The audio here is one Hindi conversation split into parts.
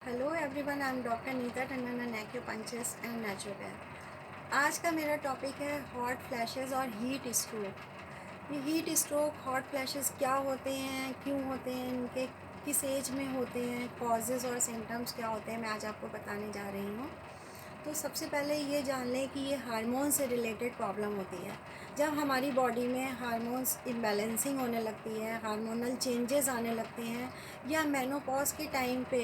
Hello everyone, I am doctor Neeta Tandon, an acupuncturist and naturopath. आज का मेरा टॉपिक है हॉट फ्लैशेस और हीट स्ट्रोक। ये हीट स्ट्रोक, हॉट फ्लैशेस क्या होते हैं, क्यों होते हैं, इनके किस एज में होते हैं, कॉजेज़ और सिम्टम्स क्या होते हैं, मैं आज आपको बताने जा रही हूँ। तो सबसे पहले ये जान लें कि ये हार्मोन से रिलेटेड प्रॉब्लम होती है। जब हमारी बॉडी में हार्मोन्स इम्बैलेंसिंग होने लगती है, हार्मोनल चेंजेस आने लगते हैं, या मेनोपॉज के टाइम पे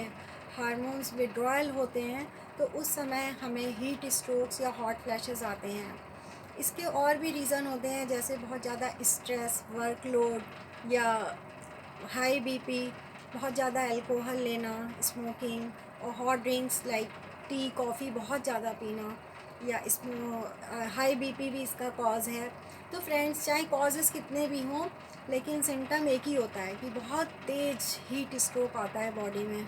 हार्मोन्स विड्रॉयल होते हैं, तो उस समय हमें हीट स्ट्रोक्स या हॉट फ्लैशेस आते हैं। इसके और भी रीज़न होते हैं, जैसे बहुत ज़्यादा स्ट्रेस, वर्कलोड, या हाई बीपी, बहुत ज़्यादा अल्कोहल लेना, स्मोकिंग, और hot drinks like T, coffee बहुत ज़्यादा पीना, या इसमें हाई बीपी भी इसका कॉज़ है। तो फ्रेंड्स, चाहे कॉजेज़ कितने भी हों, लेकिन सिम्टम एक ही होता है कि बहुत तेज़ हीट स्ट्रोक आता है बॉडी में।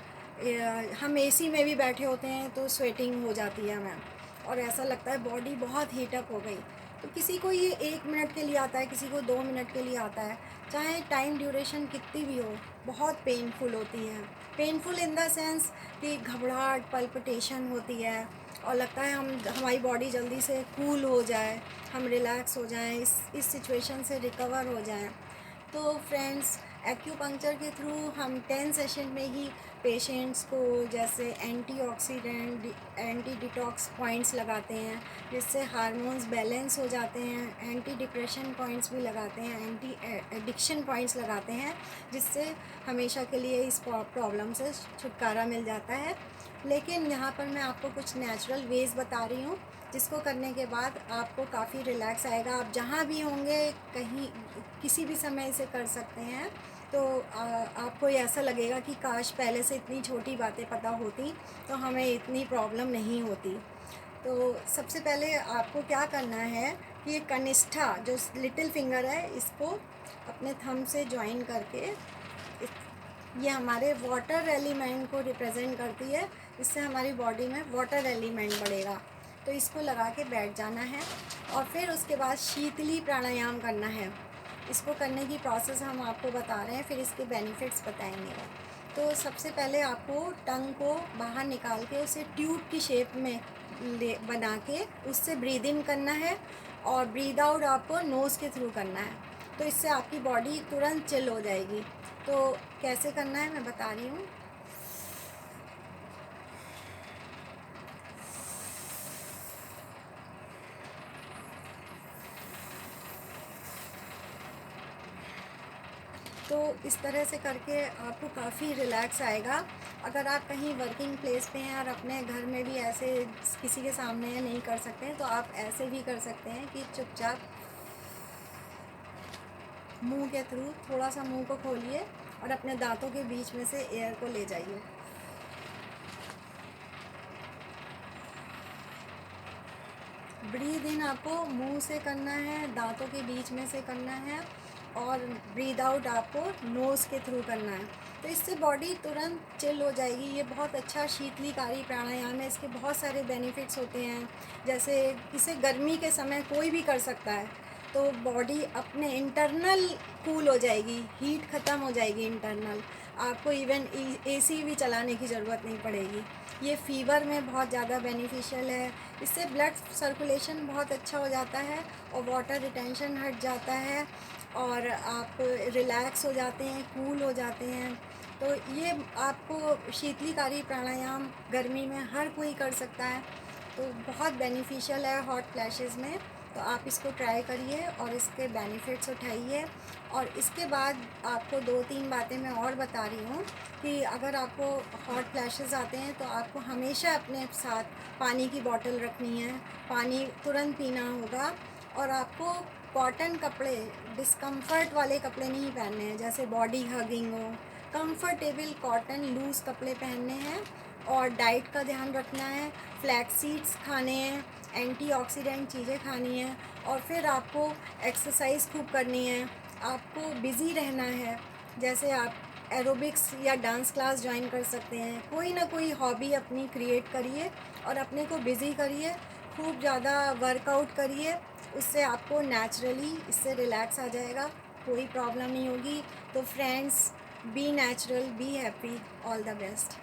हम एसी में भी बैठे होते हैं तो स्वेटिंग हो जाती है हमें, और ऐसा लगता है बॉडी बहुत हीटअप हो गई। तो किसी को ये 1 मिनट के लिए आता है, किसी को 2 मिनट के लिए आता है। चाहे टाइम ड्यूरेशन कितनी भी हो, बहुत पेनफुल होती है। पेनफुल इन द सेंस कि घबराहट, पल्पिटेशन होती है, और लगता है हमारी बॉडी जल्दी से कूल हो जाए, हम रिलैक्स हो जाएं, इस सिचुएशन से रिकवर हो जाएं। तो फ्रेंड्स, एक्यूपंक्चर के थ्रू हम 10 सेशन में ही पेशेंट्स को जैसे एंटीऑक्सीडेंट, एंटी डिटॉक्स पॉइंट्स लगाते हैं, जिससे हार्मोन्स बैलेंस हो जाते हैं। एंटी डिप्रेशन पॉइंट्स भी लगाते हैं, एंटी एडिक्शन पॉइंट्स लगाते हैं, जिससे हमेशा के लिए इस प्रॉब्लम से छुटकारा मिल जाता है। लेकिन यहाँ पर मैं आपको कुछ नेचुरल वेज बता रही हूँ, जिसको करने के बाद आपको काफ़ी रिलैक्स आएगा। आप जहाँ भी होंगे, कहीं किसी भी समय इसे कर सकते हैं। तो आपको ऐसा लगेगा कि काश पहले से इतनी छोटी बातें पता होती तो हमें इतनी प्रॉब्लम नहीं होती। तो सबसे पहले आपको क्या करना है कि ये कनिष्ठा जो लिटिल फिंगर है, इसको अपने थंब से जॉइन करके, ये हमारे वाटर एलिमेंट को रिप्रेजेंट करती है। इससे हमारी बॉडी में वाटर एलिमेंट बढ़ेगा। तो इसको लगा के बैठ जाना है, और फिर उसके बाद शीतली प्राणायाम करना है। इसको करने की प्रोसेस हम आपको बता रहे हैं, फिर इसके बेनिफिट्स बताएंगे। तो सबसे पहले आपको टंग को बाहर निकाल के उसे ट्यूब की शेप में बना के उससे ब्रीद इन करना है, और ब्रीद आउट आपको नोज़ के थ्रू करना है। तो इससे आपकी बॉडी तुरंत चिल हो जाएगी। तो कैसे करना है मैं बता रही हूँ। तो इस तरह से करके आपको काफ़ी रिलैक्स आएगा। अगर आप कहीं वर्किंग प्लेस पे हैं और अपने घर में भी ऐसे किसी के सामने नहीं कर सकते हैं, तो आप ऐसे भी कर सकते हैं कि चुपचाप मुंह के थ्रू थोड़ा सा मुंह को खोलिए और अपने दांतों के बीच में से एयर को ले जाइए। ब्रीद इन आपको मुंह से करना है, दांतों के बीच में से करना है, और ब्रीद आउट आपको नोज़ के थ्रू करना है। तो इससे बॉडी तुरंत चिल हो जाएगी। ये बहुत अच्छा शीतलीकारी प्राणायाम है। इसके बहुत सारे बेनिफिट्स होते हैं, जैसे इसे गर्मी के समय कोई भी कर सकता है। तो बॉडी अपने इंटरनल कूल हो जाएगी, हीट ख़त्म हो जाएगी इंटरनल। आपको इवन एसी भी चलाने की ज़रूरत नहीं पड़ेगी। ये फ़ीवर में बहुत ज़्यादा बेनिफिशियल है। इससे ब्लड सर्कुलेशन बहुत अच्छा हो जाता है, और वाटर रिटेंशन हट जाता है, और आप रिलैक्स हो जाते हैं, कूल हो जाते हैं। तो ये आपको शीतलीकारी प्राणायाम गर्मी में हर कोई कर सकता है। तो बहुत बेनिफिशियल है हॉट फ्लैशेस में। तो आप इसको ट्राई करिए और इसके बेनिफिट्स उठाइए। और इसके बाद आपको 2-3 बातें मैं और बता रही हूँ कि अगर आपको हॉट फ्लैशेस आते हैं, तो आपको हमेशा अपने साथ पानी की बॉटल रखनी है। पानी तुरंत पीना होगा, और आपको कॉटन कपड़े, डिस्कम्फर्ट वाले कपड़े नहीं पहनने हैं, जैसे बॉडी हगिंग हो। कंफर्टेबल कॉटन लूज़ कपड़े पहनने हैं, और डाइट का ध्यान रखना है। फ्लैक्स सीड्स खाने हैं, एंटीऑक्सीडेंट चीज़ें खानी हैं, और फिर आपको एक्सरसाइज खूब करनी है। आपको बिज़ी रहना है, जैसे आप एरोबिक्स या डांस क्लास ज्वाइन कर सकते हैं। कोई ना कोई हॉबी अपनी क्रिएट करिए और अपने को बिज़ी करिए। खूब ज़्यादा वर्कआउट करिए, उससे आपको नेचुरली इससे रिलैक्स आ जाएगा, कोई प्रॉब्लम नहीं होगी। तो friends, be natural, be happy, all the best.